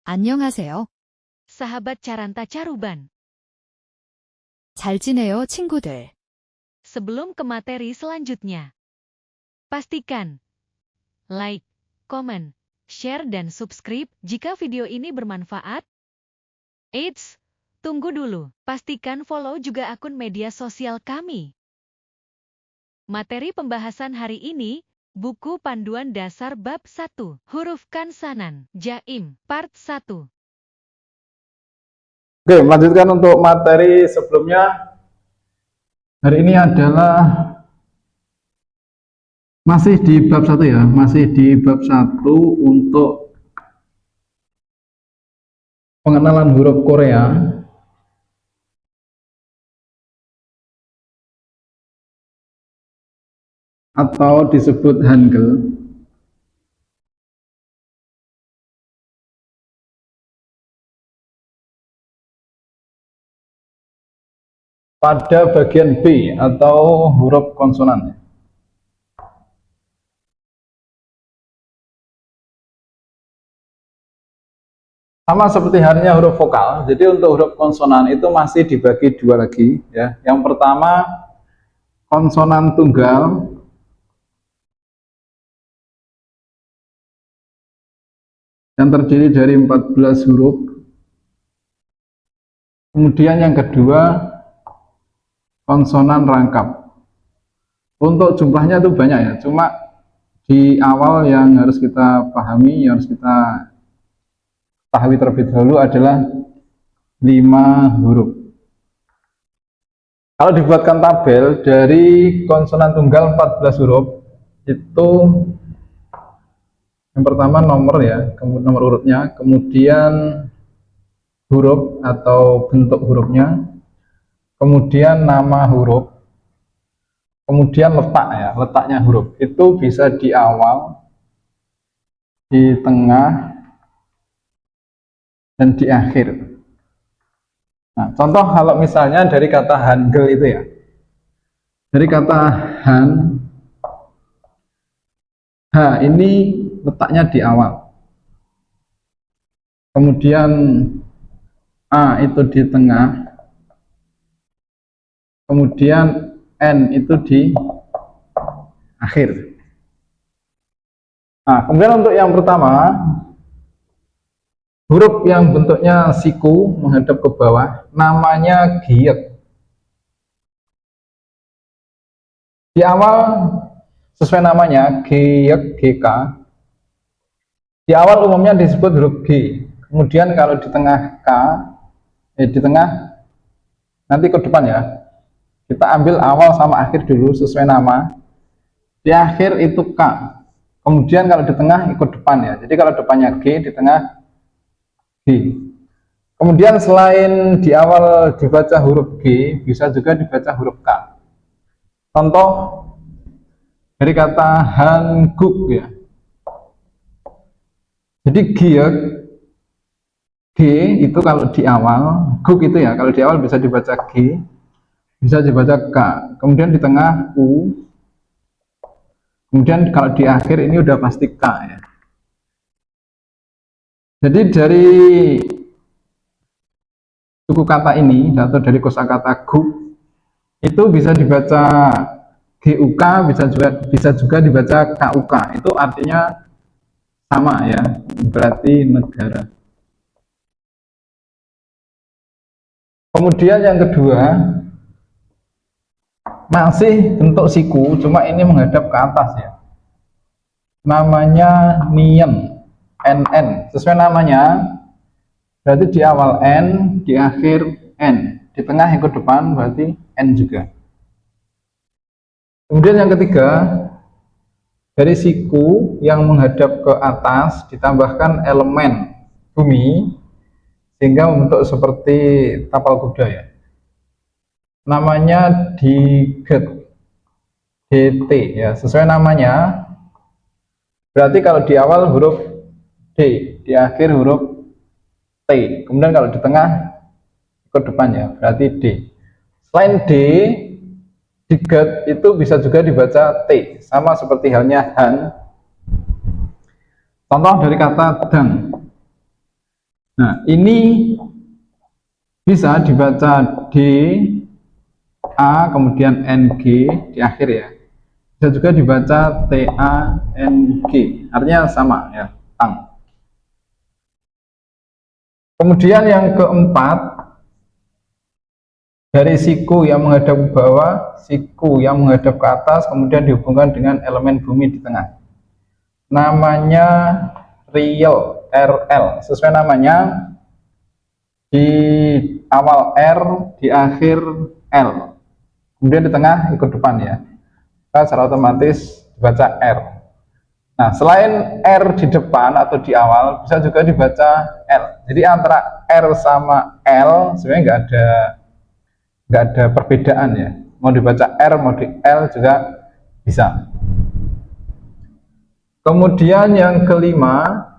안녕하세요. Sahabat Caranta Caruban. 잘 지내요, 친구들. Sebelum ke materi selanjutnya, pastikan like, komen, share dan subscribe jika video ini bermanfaat. Eits, tunggu dulu. Pastikan follow juga akun media sosial kami. Materi pembahasan hari ini, buku panduan dasar bab 1, huruf kansanan, jaim, part 1. Oke, melanjutkan untuk materi sebelumnya. Hari ini adalah masih di bab 1 ya, masih di bab 1 untuk pengenalan huruf Korea. Atau disebut Hangul. Pada bagian B atau huruf konsonan. Sama seperti halnya huruf vokal, jadi untuk huruf konsonan itu masih dibagi dua lagi ya. Yang pertama konsonan tunggal yang terdiri dari 14 huruf. Kemudian yang kedua konsonan rangkap. Untuk jumlahnya itu banyak ya, cuma di awal yang harus kita pahami, yang harus kita ketahui terlebih dahulu adalah 5 huruf. Kalau dibuatkan tabel dari konsonan tunggal 14 huruf, itu yang pertama nomor ya, nomor urutnya, kemudian huruf atau bentuk hurufnya, kemudian nama huruf, kemudian letak ya, letaknya huruf. Itu bisa di awal, di tengah, dan di akhir. Nah, contoh kalau misalnya dari kata Hangul itu ya, dari kata Han, H ini letaknya di awal, kemudian A itu di tengah, kemudian N itu di akhir. Nah, kemudian untuk yang pertama, huruf yang bentuknya siku menghadap ke bawah, namanya giek. Di awal sesuai namanya giek, GK. Di awal umumnya disebut huruf G. Kemudian kalau di tengah K, di tengah nanti ke depan ya. Kita ambil awal sama akhir dulu sesuai nama. Di akhir itu K. Kemudian kalau di tengah ikut depan ya. Jadi kalau depannya G, di tengah G. Kemudian selain di awal dibaca huruf G, bisa juga dibaca huruf K. Contoh dari kata Hanguk ya. Jadi giek, G itu kalau di awal, guk itu ya, kalau di awal bisa dibaca G, bisa dibaca K, kemudian di tengah U, kemudian kalau di akhir ini udah pasti K ya. Jadi dari suku kata ini atau dari kosakata guk itu bisa dibaca GUK, bisa juga dibaca KUK. Itu artinya sama ya, berarti negara. Kemudian yang kedua masih bentuk siku, cuma ini menghadap ke atas ya. Namanya Nien, NN. Sesuai namanya, berarti di awal N, di akhir N, di tengah ikut depan berarti N juga. Kemudian yang ketiga, dari siku yang menghadap ke atas ditambahkan elemen bumi sehingga membentuk seperti tapal kuda ya. Namanya diget, DT ya, sesuai namanya. Berarti kalau di awal huruf D, di akhir huruf T, kemudian kalau di tengah ikut depan ya, berarti D. Selain D, diget itu bisa juga dibaca T, sama seperti halnya Han. Contoh dari kata dang. Nah, ini bisa dibaca D, A, kemudian NG di akhir ya. Bisa juga dibaca TANG, artinya sama ya, tang. Kemudian yang keempat, dari siku yang menghadap ke bawah, siku yang menghadap ke atas, kemudian dihubungkan dengan elemen bumi di tengah. Namanya real, RL. Sesuai namanya, di awal R, di akhir L. Kemudian di tengah ikut depan ya. Maka secara otomatis dibaca R. Nah, selain R di depan atau di awal, bisa juga dibaca L. Jadi antara R sama L sebenarnya nggak ada perbedaan ya. Mau dibaca R, mau di L juga bisa. Kemudian yang kelima,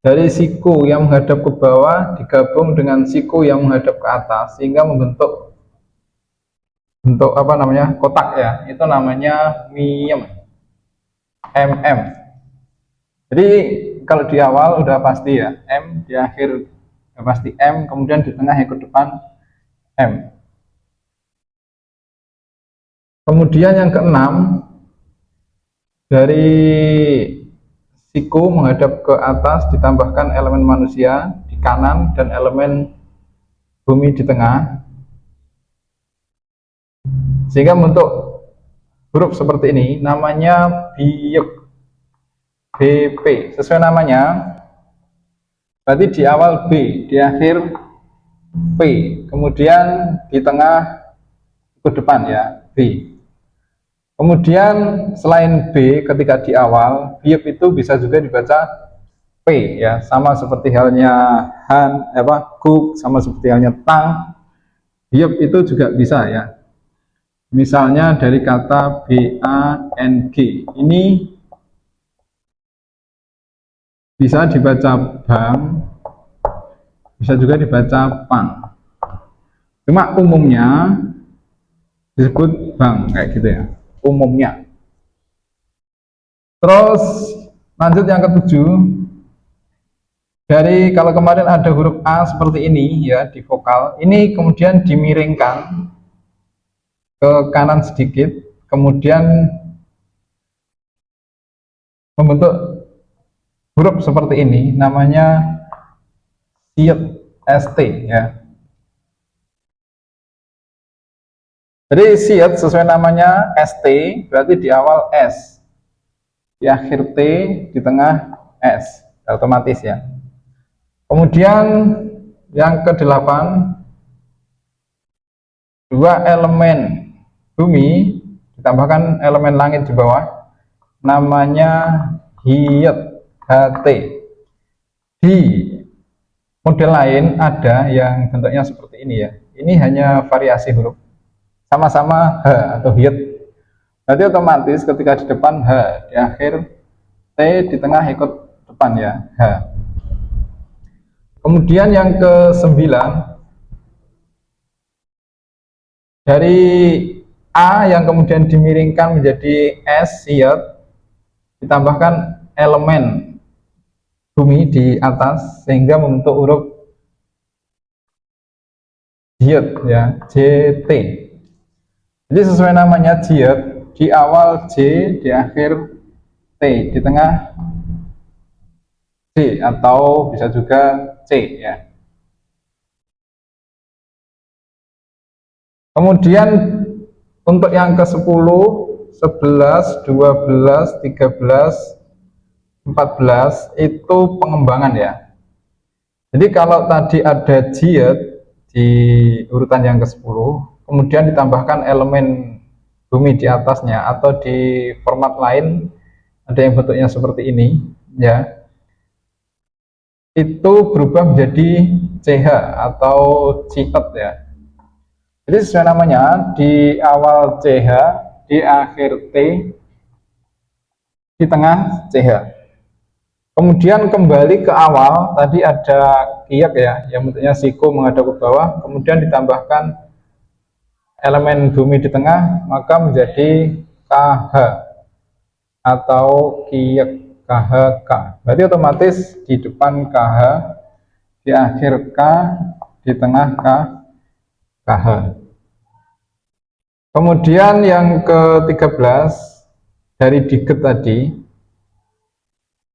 dari siku yang menghadap ke bawah digabung dengan siku yang menghadap ke atas sehingga membentuk apa namanya, kotak ya. Itu namanya miem. MM. Jadi kalau di awal udah pasti ya M, di akhir udah pasti M, kemudian di tengah ikut depan M. Kemudian yang keenam, dari siku menghadap ke atas ditambahkan elemen manusia di kanan dan elemen bumi di tengah, sehingga membentuk huruf seperti ini, namanya biek. BP, sesuai namanya, berarti di awal B, di akhir P, kemudian di tengah ikut depan ya, B. Kemudian selain B, ketika di awal, biep itu bisa juga dibaca P ya, sama seperti halnya han, guk, sama seperti halnya tang. Biep itu juga bisa ya. Misalnya dari kata BANG, ini bisa dibaca bang, bisa juga dibaca pang. Cuma umumnya disebut bang kayak gitu ya, umumnya. Terus lanjut yang ketujuh, dari kalau kemarin ada huruf A seperti ini ya di vokal, ini kemudian dimiringkan ke kanan sedikit, kemudian membentuk huruf seperti ini, namanya siet, ST ya. Jadi siet sesuai namanya ST, berarti di awal S, di akhir T, di tengah S, otomatis ya. Kemudian yang kedelapan, dua elemen bumi ditambahkan elemen langit di bawah, namanya hiet, HT. Di model lain ada yang bentuknya seperti ini ya. Ini hanya variasi huruf, sama-sama H atau hiet. Berarti otomatis ketika di depan H, di akhir T, di tengah ikut depan ya, H. Kemudian yang ke-9, dari A yang kemudian dimiringkan menjadi S, siet, ditambahkan elemen bumi di atas sehingga membentuk huruf jiet ya, JT. Jadi sesuai namanya jiet, di awal J, di akhir T, di tengah C atau bisa juga C ya. Kemudian untuk yang ke-10, 11, 12, 13, 14 itu pengembangan ya. Jadi kalau tadi ada jiet di urutan yang ke-10, kemudian ditambahkan elemen bumi di atasnya, atau di format lain ada yang bentuknya seperti ini ya, itu berubah menjadi CH atau ciet ya. Jadi sesuai namanya, di awal CH, di akhir T, di tengah CH. Kemudian kembali ke awal, tadi ada kiek ya, yang bentuknya siku menghadap ke bawah, kemudian ditambahkan elemen bumi di tengah, maka menjadi KH atau kiek, KHK. Berarti otomatis di depan KH di akhir K, di tengah K, KH. Kemudian yang ke-13 dari diget tadi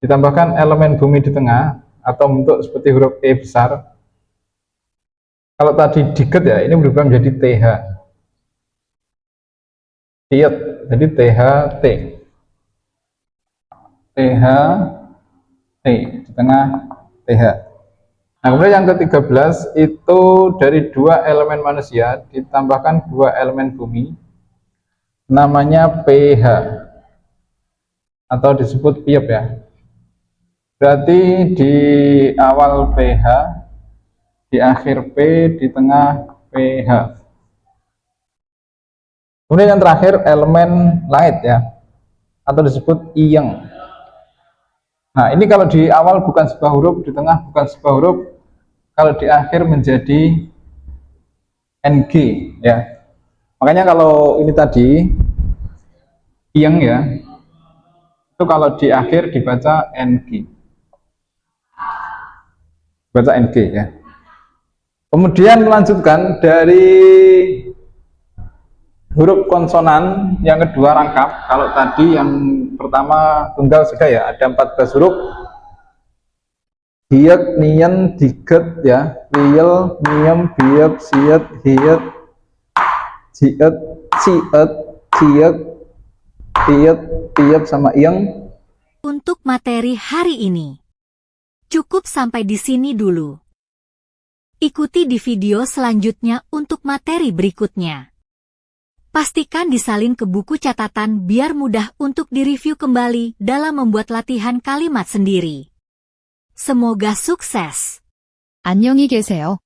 ditambahkan elemen bumi di tengah atau bentuk seperti huruf E besar. Kalau tadi diget ya, ini berubah menjadi TH. Tiet, jadi THT. THT di tengah TH. Nah, kemudian yang ke-13 itu dari 2 elemen manusia ditambahkan 2 elemen bumi, namanya PH atau disebut piep ya. Berarti di awal PH, di akhir P, di tengah PH. Kemudian yang terakhir elemen light ya, atau disebut iyeng. Nah, ini kalau di awal bukan sebuah huruf, di tengah bukan sebuah huruf, kalau di akhir menjadi NG ya. Makanya kalau ini tadi iyeng ya, itu kalau di akhir dibaca NG. Baca NG ya. Kemudian melanjutkan dari huruf konsonan yang kedua rangkap. Kalau tadi yang pertama tunggal sudah ya, ada 14 huruf. Hiet, nien, diget ya, riel, miem, biep, siet, hiet, jiet, ciet, ciek, tiet, tiep, sama iyeng. Untuk materi hari ini, cukup sampai di sini dulu. Ikuti di video selanjutnya untuk materi berikutnya. Pastikan disalin ke buku catatan biar mudah untuk direview kembali dalam membuat latihan kalimat sendiri. Semoga sukses. 안녕히 계세요.